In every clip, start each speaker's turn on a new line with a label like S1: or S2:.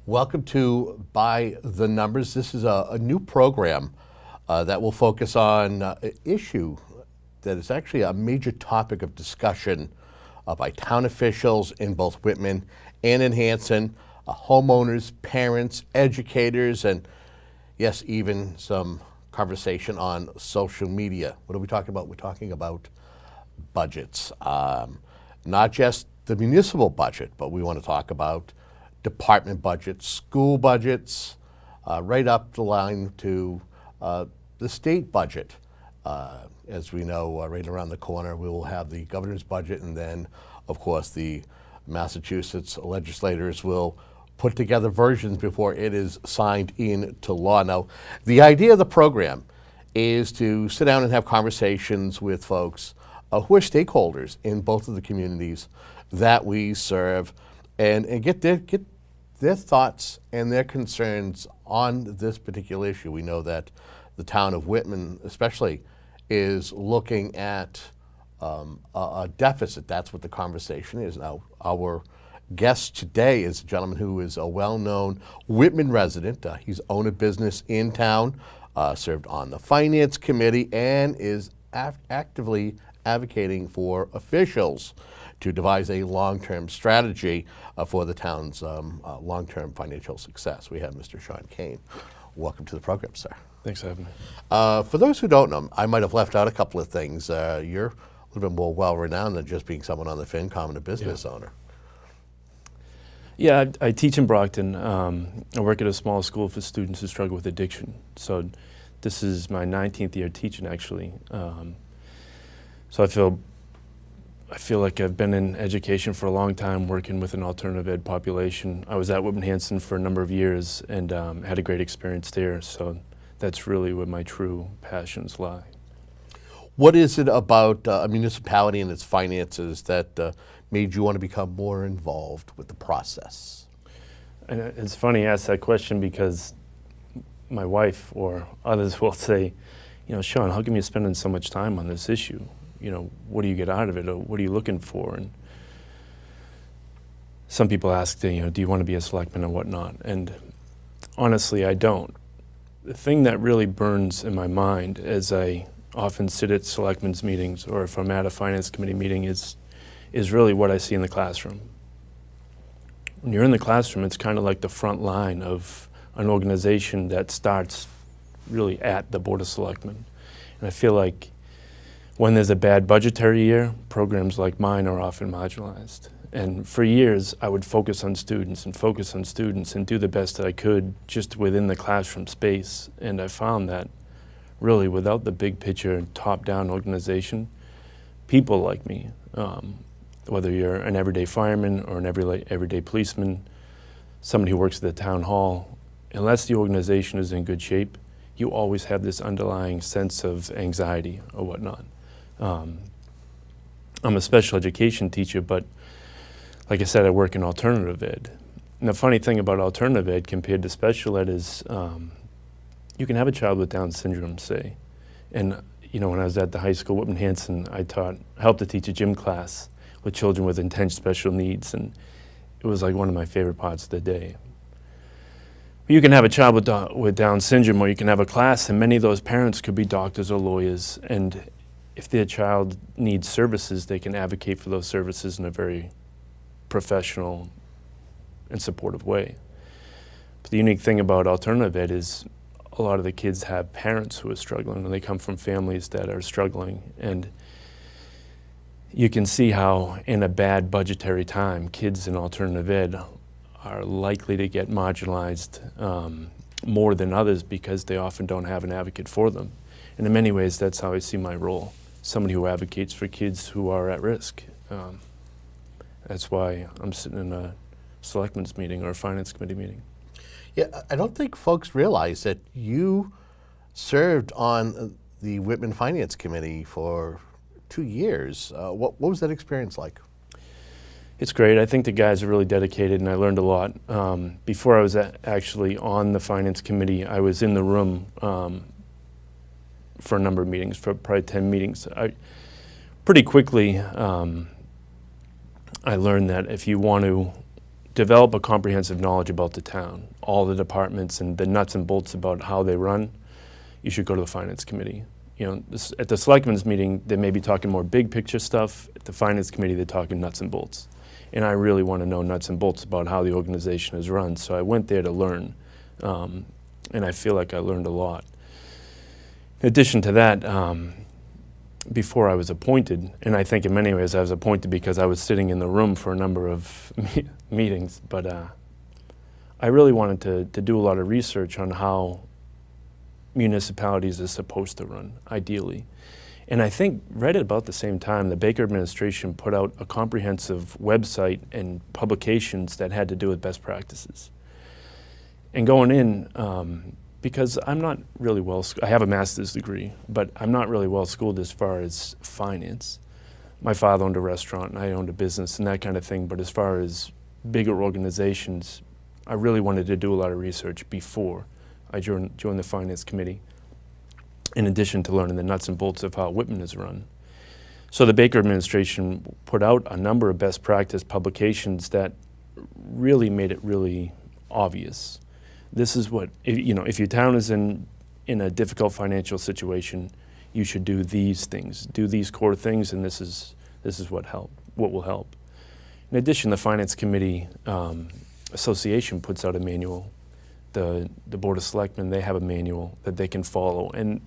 S1: Welcome to By the Numbers. This is a new program that will focus on an issue that is actually a major topic of discussion by town officials in both Whitman and in Hanson, homeowners, parents, educators, and yes, even some conversation on social media. What are we talking about? We're talking about budgets. Not just the municipal budget, but we want to talk about department budgets, school budgets, right up the line to the state budget. As we know, right around the corner, we will have the governor's budget, and then, of course, the Massachusetts legislators will put together versions before it is signed into law. Now, the idea of the program is to sit down and have conversations with folks who are stakeholders in both of the communities that we serve, and get their thoughts and their concerns on this particular issue. We know that the town of Whitman especially is looking at a deficit. That's what the conversation is. Now, our guest today is a gentleman who is a well-known Whitman resident. He's owned a business in town, served on the finance committee, and is actively advocating for officials to devise a long-term strategy for the town's long-term financial success. We have Mr. Shawn Kain. Welcome to the program, sir.
S2: Thanks for having me.
S1: For those who don't know, I might have left out a couple of things. You're a little bit more well-renowned than just being someone on the FinCom and a business owner.
S2: Yeah, I teach in Brockton. I work at a small school for students who struggle with addiction. So this is my 19th year teaching, actually. So I feel like I've been in education for a long time, working with an alternative ed population. I was at Whitman Hanson for a number of years and had a great experience there. So that's really where my true passions lie.
S1: What is it about a municipality and its finances that made you want to become more involved with the process?
S2: And it's funny you ask that question because my wife or others will say, Shawn, how come you're spending so much time on this issue? What do you get out of it, or what are you looking for? And some people ask, do you want to be a selectman or whatnot? And honestly, I don't. The thing that really burns in my mind as I often sit at selectmen's meetings, or if I'm at a finance committee meeting, is really what I see in the classroom. When you're in the classroom, it's kind of like the front line of an organization that starts really at the Board of Selectmen. And I feel like when there's a bad budgetary year, programs like mine are often marginalized. And for years, I would focus on students and do the best that I could just within the classroom space. And I found that really without the big picture, top-down organization, people like me, whether you're an everyday fireman or an everyday policeman, somebody who works at the town hall, unless the organization is in good shape, you always have this underlying sense of anxiety or whatnot. I'm a special education teacher, but like I said, I work in alternative ed. And the funny thing about alternative ed compared to special ed is you can have a child with Down syndrome, say. And when I was at the high school, Whitman Hanson, I helped to teach a gym class with children with intense special needs, and it was like one of my favorite parts of the day. You can have a child with Down syndrome, or you can have a class, and many of those parents could be doctors or lawyers, and if their child needs services, they can advocate for those services in a very professional and supportive way. But the unique thing about alternative ed is a lot of the kids have parents who are struggling, and they come from families that are struggling. And you can see how in a bad budgetary time, kids in alternative ed are likely to get marginalized more than others because they often don't have an advocate for them. And in many ways, that's how I see my role. Somebody who advocates for kids who are at risk. That's why I'm sitting in a selectmen's meeting or a finance committee meeting.
S1: Yeah, I don't think folks realize that you served on the Whitman Finance Committee for 2 years. What was that experience like?
S2: It's great. I think the guys are really dedicated, and I learned a lot. Before I was actually on the finance committee, I was in the room for a number of meetings, for probably 10 meetings. Pretty quickly, I learned that if you want to develop a comprehensive knowledge about the town, all the departments and the nuts and bolts about how they run, you should go to the finance committee. At the selectmen's meeting, they may be talking more big picture stuff. At the finance committee, they're talking nuts and bolts. And I really want to know nuts and bolts about how the organization is run. So I went there to learn, and I feel like I learned a lot. In addition to that, before I was appointed, and I think in many ways I was appointed because I was sitting in the room for a number of meetings, but I really wanted to do a lot of research on how municipalities are supposed to run, ideally. And I think right at about the same time, the Baker administration put out a comprehensive website and publications that had to do with best practices. And going in, because I'm not really I have a master's degree, but I'm not really well schooled as far as finance. My father owned a restaurant and I owned a business and that kind of thing, but as far as bigger organizations, I really wanted to do a lot of research before I joined the finance committee, in addition to learning the nuts and bolts of how Whitman is run. So the Baker administration put out a number of best practice publications that really made it really obvious. This is what, if your town is in a difficult financial situation, you should do these things, do these core things, and this is what will help. In addition, the finance committee association puts out a manual. The Board of Selectmen, they have a manual that they can follow. And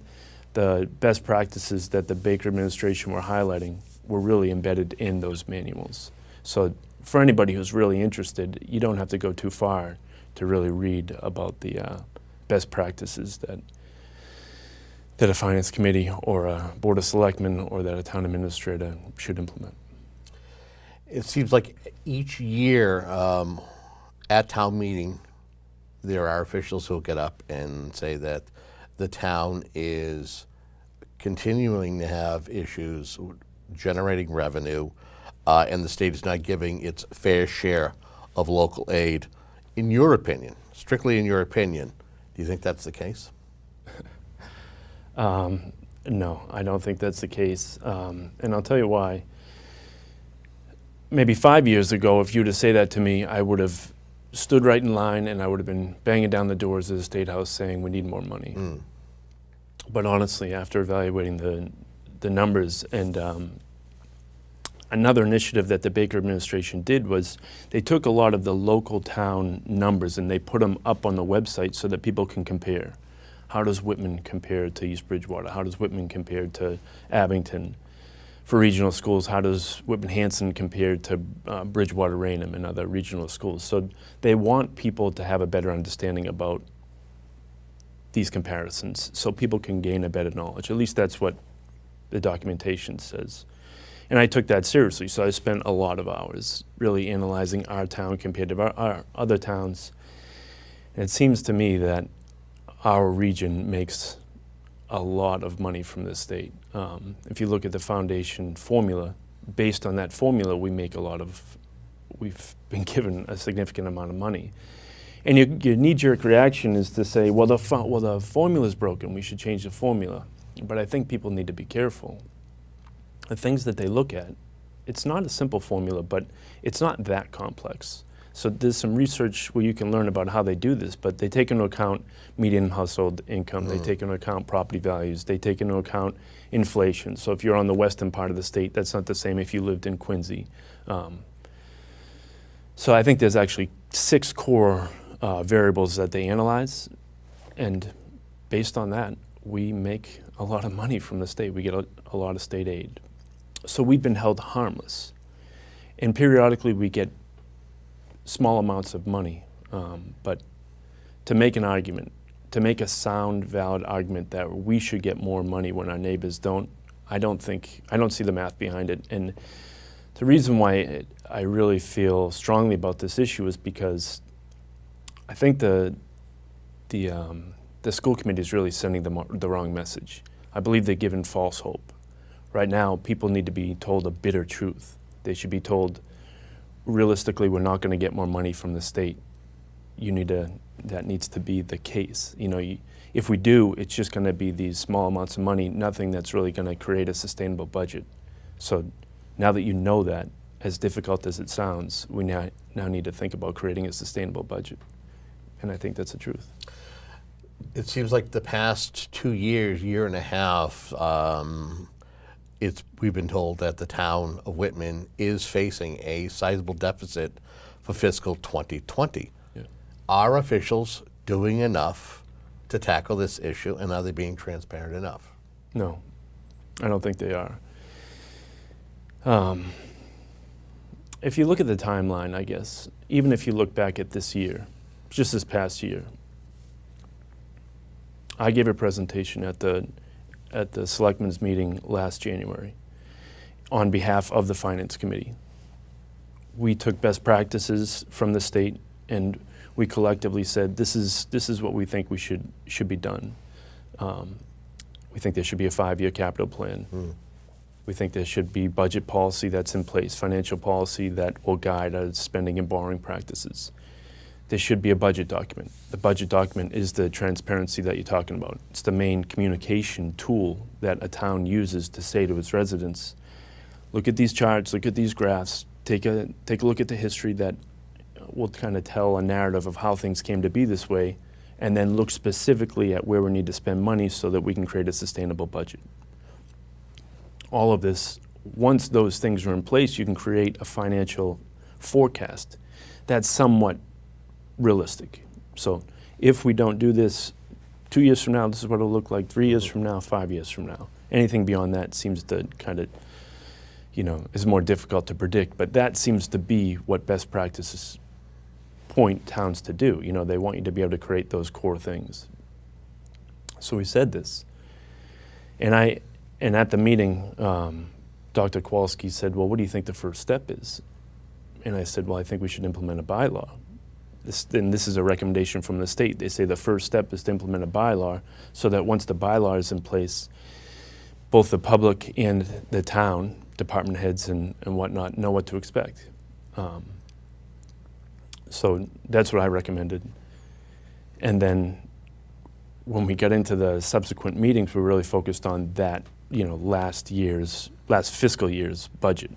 S2: the best practices that the Baker administration were highlighting were really embedded in those manuals. So for anybody who's really interested, you don't have to go too far to really read about the best practices that a finance committee or a Board of Selectmen or that a town administrator should implement.
S1: It seems like each year at town meeting, there are officials who will get up and say that the town is continuing to have issues generating revenue, and the state is not giving its fair share of local aid. In your opinion, strictly in your opinion, do you think that's the case?
S2: No, I don't think that's the case, and I'll tell you why. Maybe 5 years ago, if you were to say that to me, I would have stood right in line and I would have been banging down the doors of the State House saying we need more money. But honestly, after evaluating the numbers, and another initiative that the Baker administration did was they took a lot of the local town numbers and they put them up on the website so that people can compare. How does Whitman compare to East Bridgewater? How does Whitman compare to Abington? For regional schools, how does Whitman-Hanson compare to Bridgewater-Raynham and other regional schools? So they want people to have a better understanding about these comparisons so people can gain a better knowledge. At least that's what the documentation says. And I took that seriously, so I spent a lot of hours really analyzing our town compared to our other towns. And it seems to me that our region makes a lot of money from the state. If you look at the foundation formula, based on that formula, we've been given a significant amount of money. And your knee-jerk reaction is to say, well, the formula's broken, we should change the formula. But I think people need to be careful. The things that they look at, it's not a simple formula, but it's not that complex. So there's some research where you can learn about how they do this, but they take into account median household income, they take into account property values, they take into account inflation. So if you're on the western part of the state, that's not the same if you lived in Quincy. So I think there's actually 6 core variables that they analyze, and based on that, we make a lot of money from the state. We get a lot of state aid. So we've been held harmless. And periodically we get small amounts of money, but to make an argument, to make a sound, valid argument that we should get more money when our neighbors don't, I don't see the math behind it. And the reason why I really feel strongly about this issue is because I think the school committee is really sending the wrong message. I believe they're giving false hope. Right now, people need to be told a bitter truth. They should be told, realistically, we're not going to get more money from the state. That needs to be the case. If we do, it's just going to be these small amounts of money, nothing that's really going to create a sustainable budget. So now that you know that, as difficult as it sounds, we now need to think about creating a sustainable budget. And I think that's the truth.
S1: It seems like the past 2 years, year and a half, we've been told that the town of Whitman is facing a sizable deficit for fiscal 2020.
S2: Yeah.
S1: Are officials doing enough to tackle this issue, and are they being transparent enough?
S2: No, I don't think they are. If you look at the timeline, I guess, even if you look back at this year, just this past year, I gave a presentation at the Selectmen's meeting last January on behalf of the Finance Committee. We took best practices from the state and we collectively said, this is what we think we should be done. We think there should be a 5-year capital plan. We think there should be budget policy that's in place, financial policy that will guide our spending and borrowing practices. There should be a budget document. The budget document is the transparency that you're talking about. It's the main communication tool that a town uses to say to its residents, look at these charts, look at these graphs, take a look at the history that will kind of tell a narrative of how things came to be this way, and then look specifically at where we need to spend money so that we can create a sustainable budget. All of this, once those things are in place, you can create a financial forecast that's somewhat realistic. So if we don't do this 2 years from now, this is what it'll look like 3 years from now, 5 years from now. Anything beyond that seems to kind of, is more difficult to predict, but that seems to be what best practices point towns to do. They want you to be able to create those core things. So we said this. And at the meeting, Dr. Kowalski said, well, what do you think the first step is? And I said, well, I think we should implement a bylaw. This is a recommendation from the state. They say the first step is to implement a bylaw so that once the bylaw is in place, both the public and the town, department heads and whatnot, know what to expect. So that's what I recommended. And then when we got into the subsequent meetings, we really focused on that, last fiscal year's budget.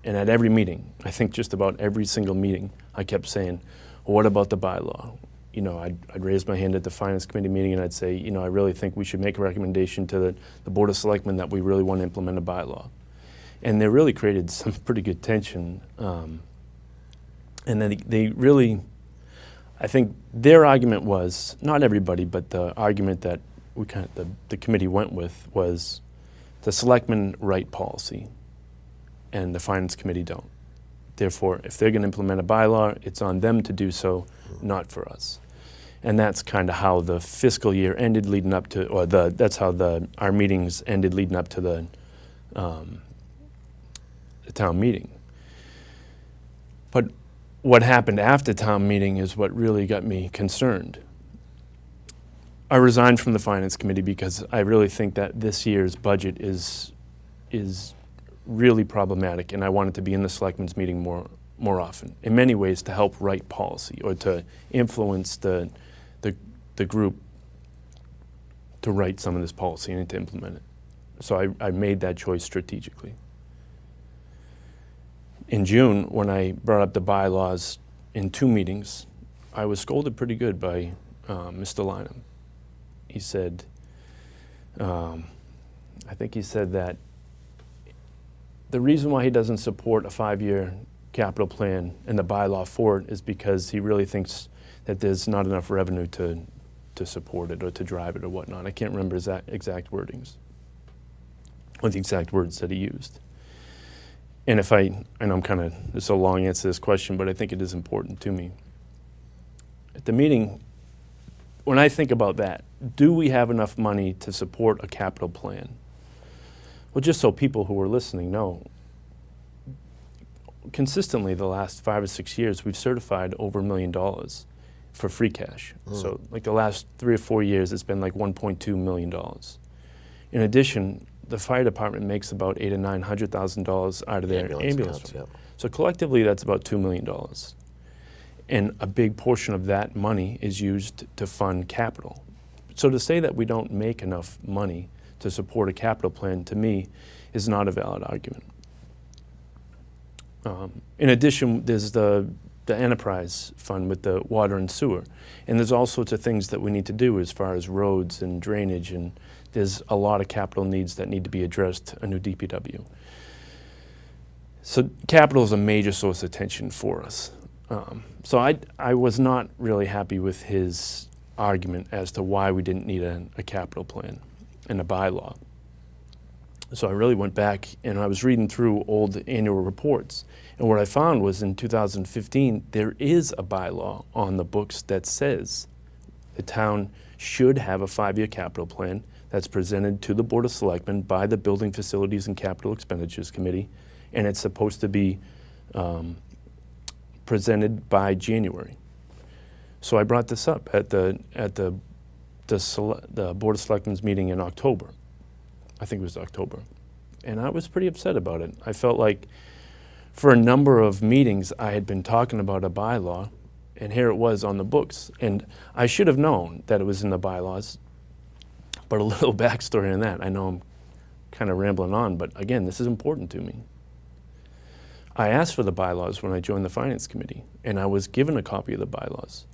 S2: And at every meeting, I think just about every single meeting, I kept saying, well, what about the bylaw? I'd raise my hand at the Finance Committee meeting and I'd say, I really think we should make a recommendation to the Board of Selectmen that we really want to implement a bylaw. And they really created some pretty good tension. And then they really, I think their argument was, not everybody, but the argument that the committee went with was the Selectmen write policy and the Finance Committee don't. Therefore, if they're going to implement a bylaw, it's on them to do so, not for us. And that's kind of how the fiscal year ended leading up to, or that's how our meetings ended leading up to the town meeting. But what happened after town meeting is what really got me concerned. I resigned from the Finance Committee because I really think that this year's budget is really problematic, and I wanted to be in the Selectmen's meeting more often, in many ways to help write policy or to influence the group to write some of this policy and to implement it. So I made that choice strategically. In June, when I brought up the bylaws in 2 meetings, I was scolded pretty good by Mr. Lynham. He said, I think he said that the reason why he doesn't support a 5-year capital plan and the bylaw for it is because he really thinks that there's not enough revenue to support it or to drive it or whatnot. I can't remember his exact wordings or the exact words that he used. And I know it's a long answer to this question, but I think it is important to me. At the meeting, when I think about that, do we have enough money to support a capital plan? Well, just so people who are listening know, consistently the last 5 or 6 years, we've certified over $1 million for free cash. So like the last 3 or 4 years, it's been like $1.2 million. In addition, the fire department makes about $800,000 or $900,000 out of their ambulance fund.
S1: Yep.
S2: So collectively, that's about $2 million. And a big portion of that money is used to fund capital. So to say that we don't make enough money to support a capital plan, to me, is not a valid argument. In addition, there's the enterprise fund with the water and sewer. And there's all sorts of things that we need to do as far as roads and drainage, and there's a lot of capital needs that need to be addressed, a new DPW. So capital is a major source of tension for us. So I was not really happy with his argument as to why we didn't need a capital plan and a bylaw. So I really went back and I was reading through old annual reports. And what I found was in 2015, there is a bylaw on the books that says the town should have a 5-year capital plan that's presented to the Board of Selectmen by the Building Facilities and Capital Expenditures Committee, and it's supposed to be presented by January. So I brought this up at the Board of Selectmen's meeting in October. I think it was October. And I was pretty upset about it. I felt like for a number of meetings I had been talking about a bylaw, and here it was on the books. And I should have known that it was in the bylaws, but a little backstory on that. I know I'm kind of rambling on, but again, this is important to me. I asked for the bylaws when I joined the Finance Committee, and I was given a copy of the bylaws,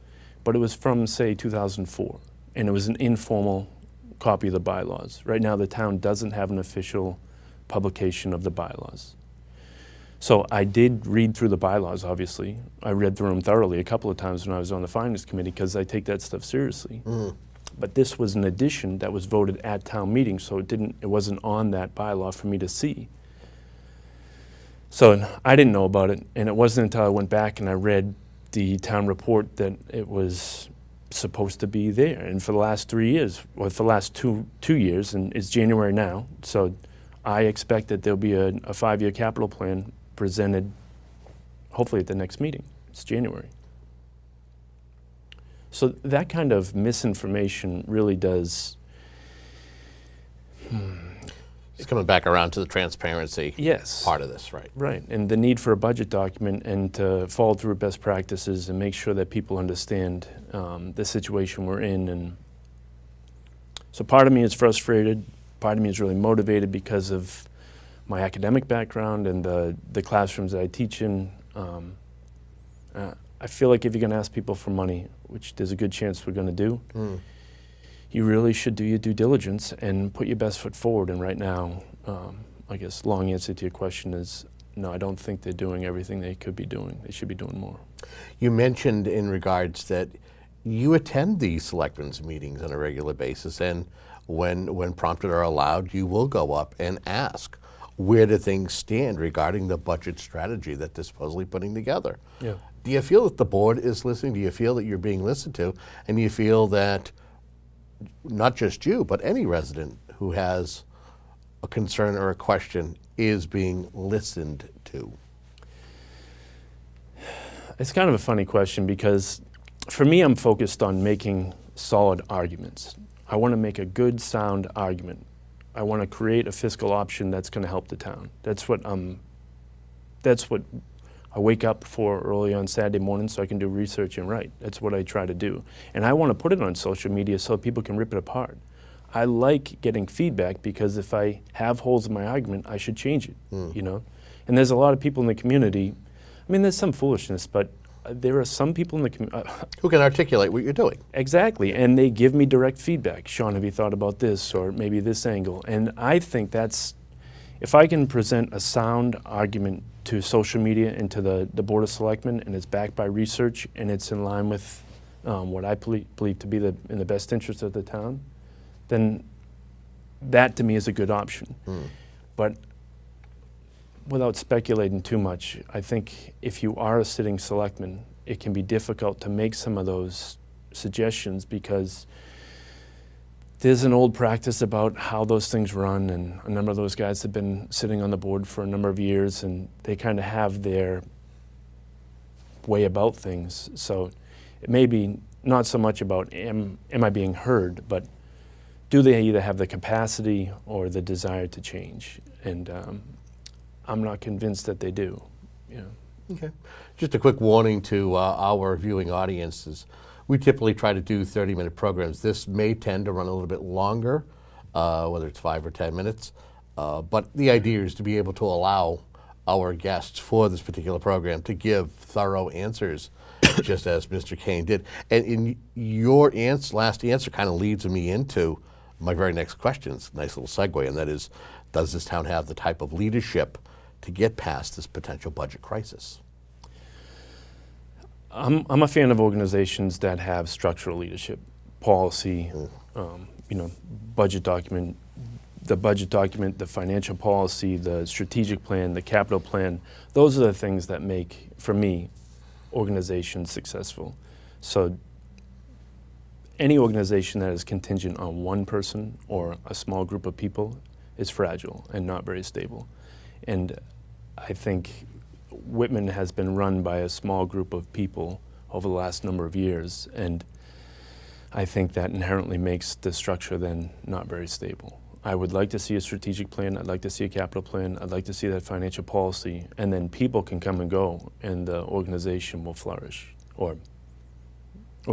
S2: but it was from, say, 2004, and it was an informal copy of the bylaws. Right now, the town doesn't have an official publication of the bylaws. So I did read through the bylaws, obviously. I read through them thoroughly a couple of times when I was on the Finance Committee because I take that stuff seriously. But this was an addition that was voted at town meeting, so it wasn't on that bylaw for me to see. So I didn't know about it, and it wasn't until I went back and I read the town report that it was supposed to be there. And for the last 3 years, or for the last two years, and it's January now, so I expect that there'll be a 5-year capital plan presented hopefully at the next meeting. It's January. So that kind of misinformation really does...
S1: It's coming back around to the transparency part of this, right?
S2: Right, and the need for a budget document and to follow through with best practices and make sure that people understand the situation we're in. And so part of me is frustrated, part of me is really motivated because of my academic background and the classrooms that I teach in. I feel like if you're going to ask people for money, which there's a good chance we're going to do, you really should do your due diligence and put your best foot forward. And right now, I guess long answer to your question is no, I don't think they're doing everything they could be doing. They should be doing more.
S1: You mentioned in regards that you attend these selectmen's meetings on a regular basis, and when prompted or allowed, you will go up and ask, where do things stand regarding the budget strategy that they're supposedly putting together?
S2: Yeah.
S1: Do you feel that the board is listening? Do you feel that you're being listened to? And do you feel that not just you, but any resident who has a concern or a question is being listened to?
S2: It's kind of a funny question because for me, I'm focused on making solid arguments. I want to make a good, sound argument. I want to create a fiscal option that's going to help the town. That's what I wake up for early on Saturday morning so I can do research and write. That's what I try to do. And I want to put it on social media so people can rip it apart. I like getting feedback because if I have holes in my argument, I should change it, you know? And there's a lot of people in the community, I mean, there's some foolishness, but there are some people in the community
S1: who can articulate what you're doing.
S2: Exactly, and they give me direct feedback. Sean, have you thought about this, or maybe this angle? And I think that's, if I can present a sound argument to social media and to the Board of Selectmen, and it's backed by research, and it's in line with what I believe to be in the best interest of the town, then that to me is a good option. But without speculating too much, I think if you are a sitting selectman, it can be difficult to make some of those suggestions because there's an old practice about how those things run, and a number of those guys have been sitting on the board for a number of years, and they kind of have their way about things. So it may be not so much about am I being heard, but do they either have the capacity or the desire to change? And I'm not convinced that they do. Yeah.
S1: Okay. Just a quick warning to our viewing audiences. We typically try to do 30-minute programs. This may tend to run a little bit longer, whether it's 5 or 10 minutes. But the idea is to be able to allow our guests for this particular program to give thorough answers, just as Mr. Kain did. And in your last answer kind of leads me into my very next question. It's a nice little segue, and that is, does this town have the type of leadership to get past this potential budget crisis?
S2: I'm a fan of organizations that have structural leadership, policy, budget document, the financial policy, the strategic plan, the capital plan. Those are the things that make, for me, organizations successful. So any organization that is contingent on one person or a small group of people is fragile and not very stable. And I think Whitman has been run by a small group of people over the last number of years, and I think that inherently makes the structure then not very stable. I would like to see a strategic plan, I'd like to see a capital plan, I'd like to see that financial policy, and then people can come and go and the organization will flourish or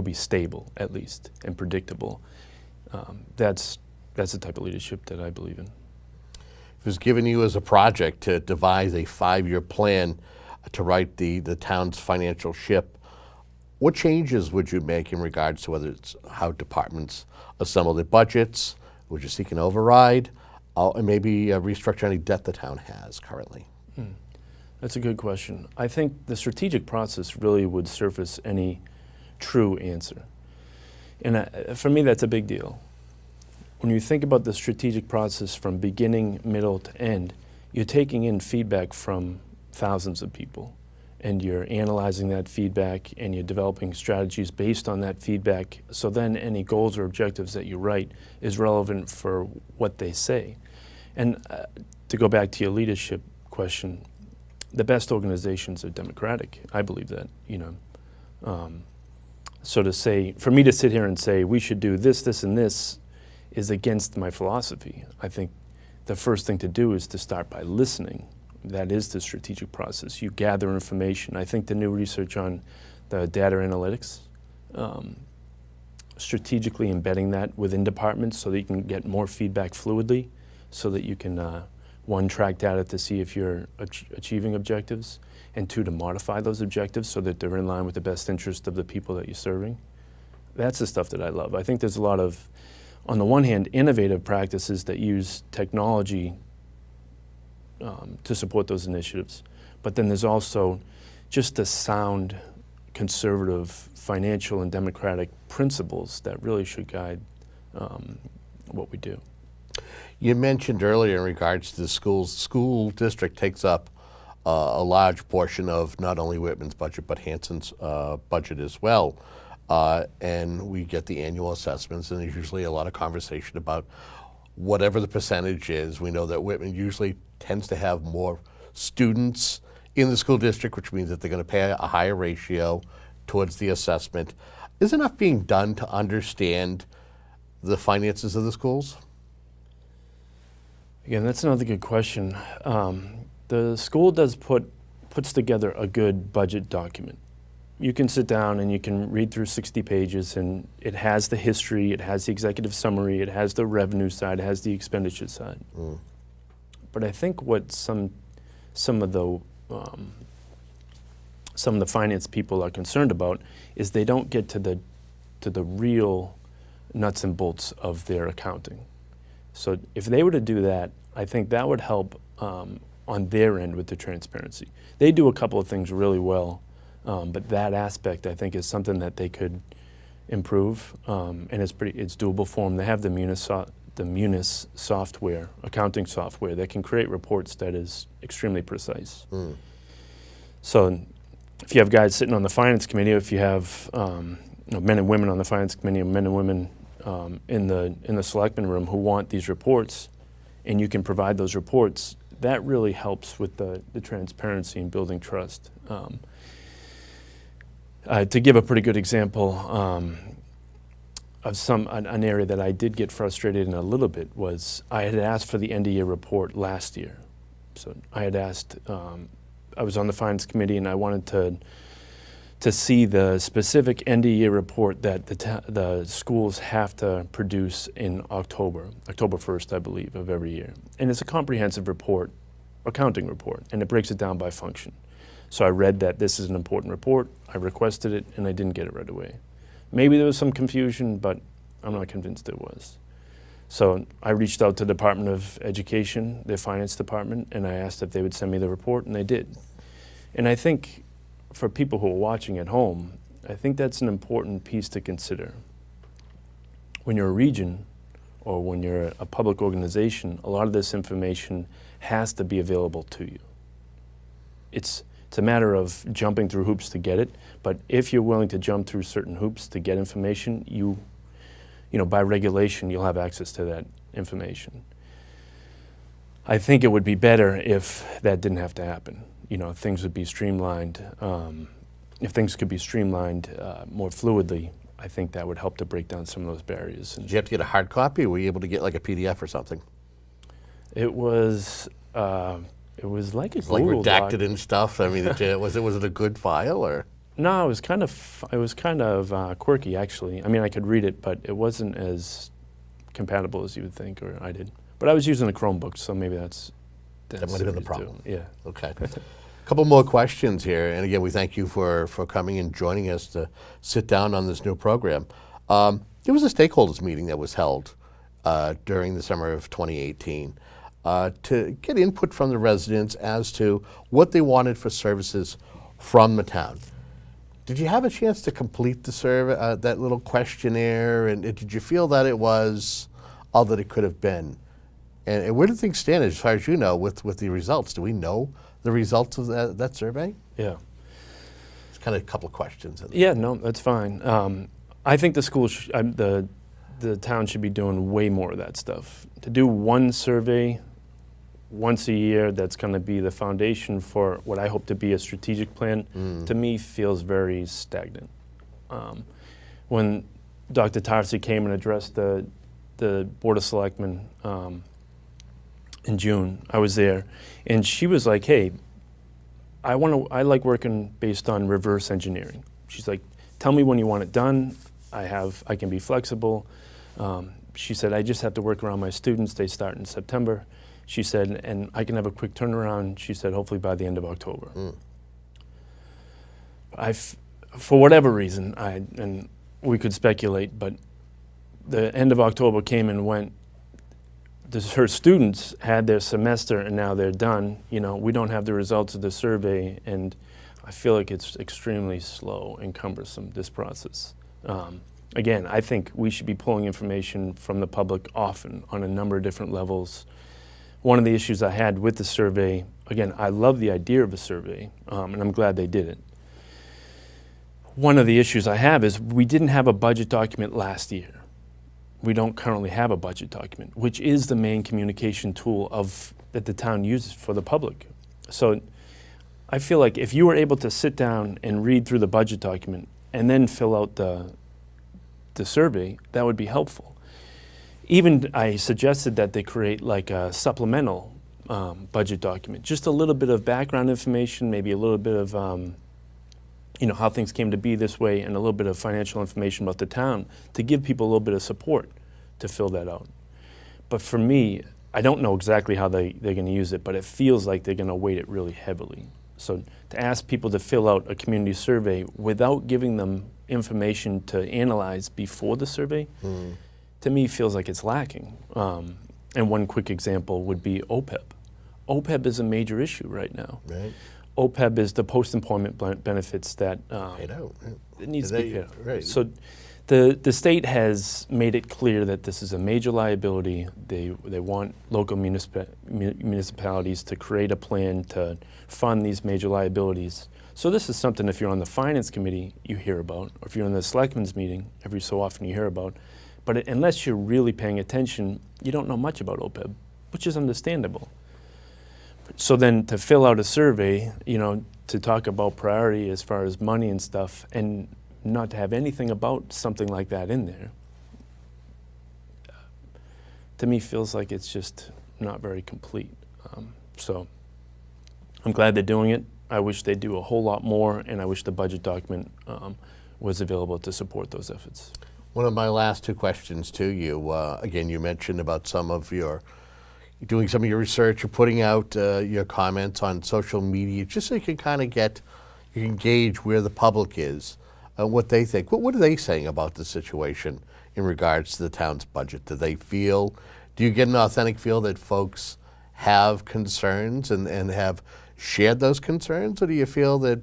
S2: be stable at least and predictable. That's the type of leadership that I believe in.
S1: If it was given you as a project to devise a 5-year plan to right the town's financial ship, what changes would you make in regards to whether it's how departments assemble their budgets? Would you seek an override? And maybe restructure any debt the town has currently?
S2: That's a good question. I think the strategic process really would surface any true answer. And for me, that's a big deal. When you think about the strategic process from beginning, middle to end, you're taking in feedback from thousands of people, and you're analyzing that feedback and you're developing strategies based on that feedback, so then any goals or objectives that you write is relevant for what they say. And to go back to your leadership question, the best organizations are democratic. I believe that, so to say, for me to sit here and say we should do this, this, and this is against my philosophy. I think the first thing to do is to start by listening. That is the strategic process. You gather information. I think the new research on the data analytics, strategically embedding that within departments so that you can get more feedback fluidly, so that you can, one, track data to see if you're achieving objectives, and two, to modify those objectives so that they're in line with the best interest of the people that you're serving. That's the stuff that I love. I think there's a lot of, on the one hand, innovative practices that use technology to support those initiatives. But then there's also just the sound, conservative, financial, and democratic principles that really should guide what we do.
S1: You mentioned earlier in regards to the schools, school district takes up a large portion of not only Whitman's budget, but Hanson's budget as well. And we get the annual assessments, and there's usually a lot of conversation about whatever the percentage is. We know that Whitman usually tends to have more students in the school district, which means that they're going to pay a higher ratio towards the assessment. Is enough being done to understand the finances of the schools?
S2: Again, that's another good question. The school puts together a good budget document. You can sit down and you can read through 60 pages, and it has the history, it has the executive summary, it has the revenue side, it has the expenditure side. But I think what some of the finance people are concerned about is they don't get to the real nuts and bolts of their accounting. So if they were to do that, I think that would help on their end with the transparency. They do a couple of things really well. But that aspect, I think, is something that they could improve, and it's doable for them. They have the Munis software, accounting software, that can create reports that is extremely precise. So if you have guys sitting on the finance committee, if you have men and women on the finance committee, or men and women in the selectmen room who want these reports, and you can provide those reports, that really helps with the transparency and building trust. To give a pretty good example of an area that I did get frustrated in a little bit was I had asked for the end of year report last year. So I had asked, I was on the finance committee, and I wanted to see the specific end of year report that the schools have to produce in October 1st, I believe, of every year. And it's a comprehensive report accounting report, and it breaks it down by function. So I read that this is an important report, I requested it, and I didn't get it right away. Maybe there was some confusion, but I'm not convinced there was. So I reached out to the Department of Education, their finance department, and I asked if they would send me the report, and they did. And I think for people who are watching at home, I think that's an important piece to consider. When you're a region or when you're a public organization, a lot of this information has to be available to you. It's a matter of jumping through hoops to get it, but if you're willing to jump through certain hoops to get information, you know, by regulation, you'll have access to that information. I think it would be better if that didn't have to happen. You know, things would be streamlined. If things could be streamlined more fluidly, I think that would help to break down some of those barriers.
S1: Did you have to get a hard copy, or were you able to get like a PDF or something?
S2: It was like a
S1: It's like
S2: Google
S1: redacted
S2: doc.
S1: and stuff. I mean, was it a good file, or?
S2: No, it was kind of quirky actually. I mean, I could read it, but it wasn't as compatible as you would think, or I did. But I was using a Chromebook, so maybe that
S1: That might have been the
S2: too.
S1: problem.
S2: Yeah.
S1: Okay. A couple more questions here, and again, we thank you for coming and joining us to sit down on this new program. There was a stakeholders meeting that was held during the summer of 2018 to get input from the residents as to what they wanted for services from the town. Did you have a chance to complete the survey, that little questionnaire, and did you feel that it was all that it could have been? And where do things stand, as far as you know, with the results? Do we know the results of that survey?
S2: Yeah.
S1: It's kind of a couple of questions.
S2: Yeah, no, that's fine. I think the school, the town should be doing way more of that stuff. To do one survey once a year that's going to be the foundation for what I hope to be a strategic plan, to me feels very stagnant. When Dr. Tarsi came and addressed the Board of Selectmen in June, I was there, and she was like, "Hey, I like working based on reverse engineering." She's like, "Tell me when you want it done. I can be flexible." She said, "I just have to work around my students. They start in September." She said, "And I can have a quick turnaround." She said, "Hopefully by the end of October." For whatever reason, and we could speculate, but the end of October came and went. Her students had their semester and now they're done. You know, we don't have the results of the survey, and I feel like it's extremely slow and cumbersome, this process. Again, I think we should be pulling information from the public often on a number of different levels. One of the issues I had with the survey, again, I love the idea of a survey, and I'm glad they did it. One of the issues I have is we didn't have a budget document last year. We don't currently have a budget document, which is the main communication tool that the town uses for the public. So I feel like if you were able to sit down and read through the budget document and then fill out the survey, that would be helpful. Even I suggested that they create like a supplemental budget document, just a little bit of background information, maybe a little bit of how things came to be this way, and a little bit of financial information about the town to give people a little bit of support to fill that out. But for me, I don't know exactly how they're going to use it, but it feels like they're going to weight it really heavily. So to ask people to fill out a community survey without giving them information to analyze before the survey, to me feels like it's lacking. And one quick example would be OPEB. OPEB is a major issue right now.
S1: Right.
S2: OPEB is the post-employment benefits that
S1: I know.
S2: it needs to be paid out.
S1: Right.
S2: So the state has made it clear that this is a major liability. They want local municipalities to create a plan to fund these major liabilities. So this is something, if you're on the finance committee, you hear about, or if you're in the selectmen's meeting, every so often you hear about. But unless you're really paying attention, you don't know much about OPEB, which is understandable. So then to fill out a survey, to talk about priority as far as money and stuff, and not to have anything about something like that in there, to me feels like it's just not very complete. So I'm glad they're doing it. I wish they'd do a whole lot more, and I wish the budget document was available to support those efforts.
S1: One of my last two questions to you, again, you mentioned about some of your doing some of your research, you're putting out your comments on social media, just so you can gauge where the public is, what they think. What are they saying about the situation in regards to the town's budget? Do you get an authentic feel that folks have concerns and have shared those concerns, or do you feel that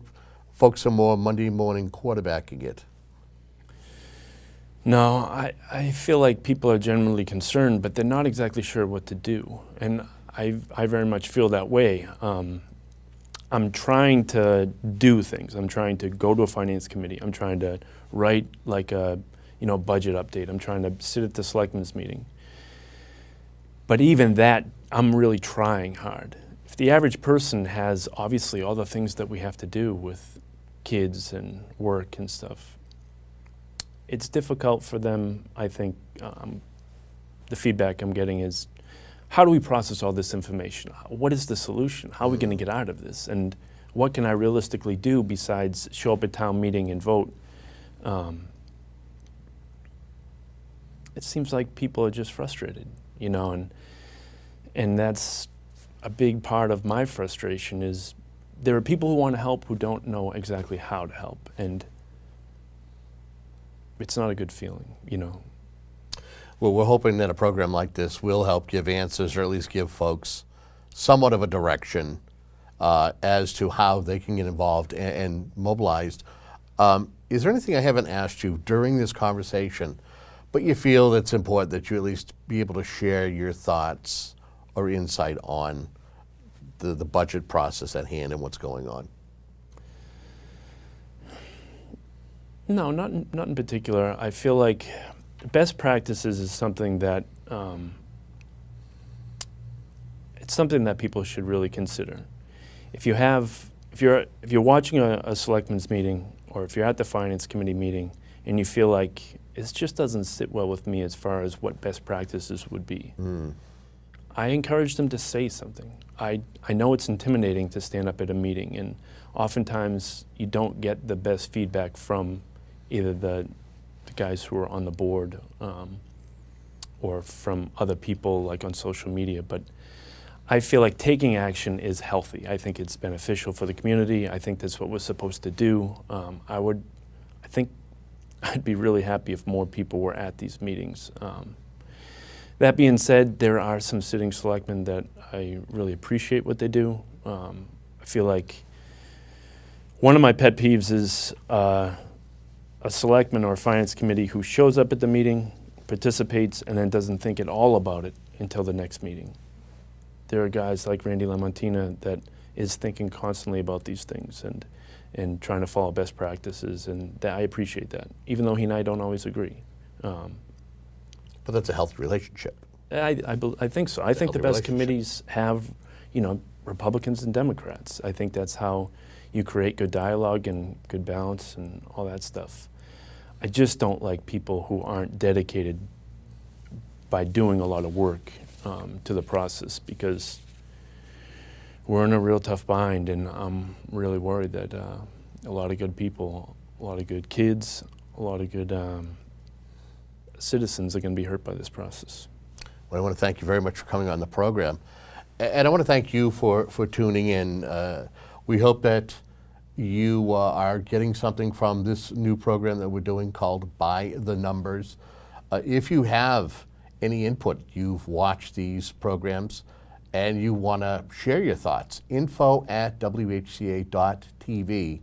S1: folks are more Monday morning quarterbacking it?
S2: No, I feel like people are generally concerned, but they're not exactly sure what to do. And I very much feel that way. I'm trying to do things. I'm trying to go to a finance committee. I'm trying to write like a budget update. I'm trying to sit at the selectmen's meeting. But even that, I'm really trying hard. If the average person has obviously all the things that we have to do with kids and work and stuff, it's difficult for them, I think. The feedback I'm getting is, how do we process all this information? What is the solution? How are we going to get out of this? And what can I realistically do besides show up at town meeting and vote? It seems like people are just frustrated, and that's a big part of my frustration is there are people who want to help who don't know exactly how to help, and it's not a good feeling,
S1: Well, we're hoping that a program like this will help give answers, or at least give folks somewhat of a direction as to how they can get involved and mobilized. Is there anything I haven't asked you during this conversation, but you feel it's important that you at least be able to share your thoughts or insight on the budget process at hand and what's going on?
S2: No, not in particular. I feel like best practices is something that it's something that people should really consider. If you're watching a selectmen's meeting, or if you're at the finance committee meeting and you feel like it just doesn't sit well with me as far as what best practices would be, I encourage them to say something. I know it's intimidating to stand up at a meeting, and oftentimes you don't get the best feedback from either the guys who are on the board or from other people like on social media, but I feel like taking action is healthy. I think it's beneficial for the community. I think that's what we're supposed to do. I think I'd be really happy if more people were at these meetings. That being said, there are some sitting selectmen that I really appreciate what they do. I feel like one of my pet peeves is a selectman or a finance committee who shows up at the meeting, participates, and then doesn't think at all about it until the next meeting. There are guys like Randy Lamontina that is thinking constantly about these things and trying to follow best practices, and I appreciate that, even though he and I don't always agree.
S1: But that's a healthy relationship.
S2: I think so. I think the best committees have, Republicans and Democrats. I think that's how you create good dialogue and good balance and all that stuff. I just don't like people who aren't dedicated by doing a lot of work to the process, because we're in a real tough bind, and I'm really worried that a lot of good people, a lot of good kids, a lot of good citizens are going to be hurt by this process.
S1: Well, I want to thank you very much for coming on the program. And I want to thank you for tuning in. We hope that you are getting something from this new program that we're doing called By the Numbers. If you have any input, you've watched these programs, and you want to share your thoughts, info@whca.tv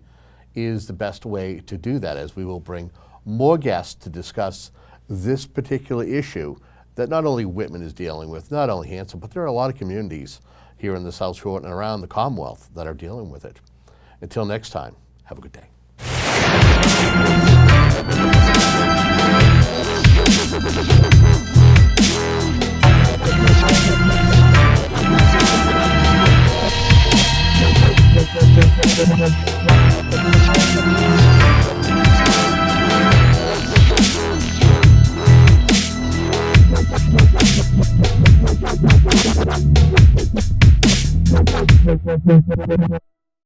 S1: is the best way to do that, as we will bring more guests to discuss this particular issue that not only Whitman is dealing with, not only Hanson, but there are a lot of communities here in the South Shore and around the Commonwealth that are dealing with it. Until next time, have a good day.